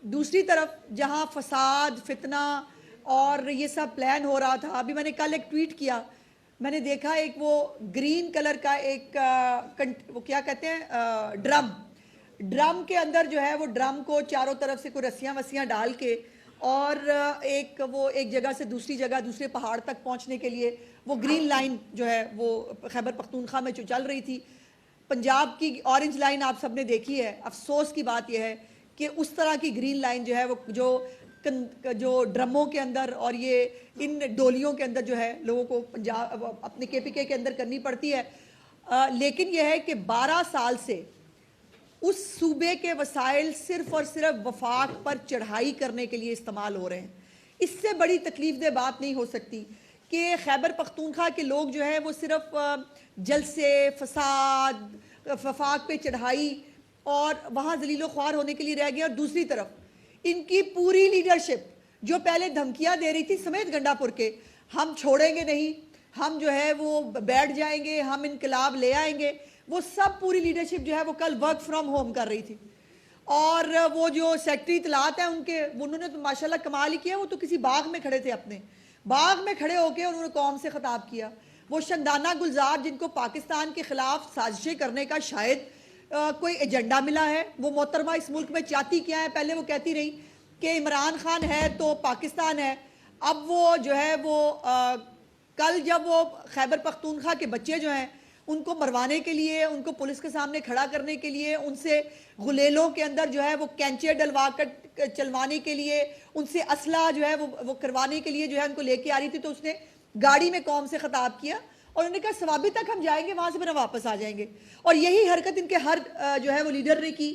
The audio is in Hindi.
दूसरी तरफ जहां फसाद, फितना और ये सब प्लान हो रहा था, अभी मैंने कल एक ट्वीट किया, मैंने देखा एक वो ग्रीन कलर का एक वो क्या कहते हैं ड्रम के अंदर जो है वो ड्रम को चारों तरफ से कोई रस्सियां वस्सियां डाल के और एक जगह से दूसरी जगह दूसरे पहाड़ तक पहुंचने के लिए वो ग्रीन लाइन जो है वो खैबर पख्तूनख्वा में जो चल रही थी, पंजाब की ऑरेंज लाइन आप सबने देखी है। अफसोस की बात यह है कि उस तरह की ग्रीन लाइन जो है वो जो ड्रमों के अंदर और ये इन डोलियों के अंदर जो है लोगों को पंजाब अपने केपीके के अंदर करनी पड़ती है। लेकिन यह है कि 12 साल से उस सूबे के वसाइल सिर्फ और सिर्फ वफाक पर चढ़ाई करने के लिए इस्तेमाल हो रहे हैं। इससे बड़ी तकलीफ दे बात नहीं हो सकती कि खैबर पख्तूनख्वा के लोग जो है वो सिर्फ जलसे, फसाद, वफाक पे चढ़ाई और वहाँ जलीलो ख्वार होने के लिए रह गए। और दूसरी तरफ इनकी पूरी लीडरशिप जो पहले धमकियाँ दे रही थी समेत गंडापुर के, हम छोड़ेंगे नहीं, हम जो है वो बैठ जाएंगे, हम इनकलाब ले आएंगे, वो सब पूरी लीडरशिप जो है वो कल वर्क फ्रॉम होम कर रही थी। और वो जो सेक्रेटरी इतलात है उनके, उन्होंने तो माशाल्लाह कमाल ही किया, वो तो किसी बाग में खड़े थे, अपने बाग में खड़े होकर उन्होंने कौम से खिताब किया। वो शंदाना गुलजार जिनको पाकिस्तान के खिलाफ साजिशें करने का शायद कोई एजेंडा मिला है, वो मोहतरमा इस मुल्क में चाहती क्या है, पहले वो कहती रही कि इमरान खान है तो पाकिस्तान है, अब वो जो है वो कल जब वो खैबर पख्तूनख्वा के बच्चे जो हैं उनको मरवाने के लिए, उनको पुलिस के सामने खड़ा करने के लिए, उनसे गुलेलों के अंदर जो है वो कैंचे डलवा कर चलवाने के लिए, उनसे असला जो है वो करवाने के लिए जो है उनको लेके आ रही थी, तो उसने गाड़ी में कौम से खिताब किया और उन्होंने कहा सवाबी तक हम जाएंगे, वहां से फिर वापस आ जाएंगे। और यही हरकत इनके हर जो है वो लीडर ने की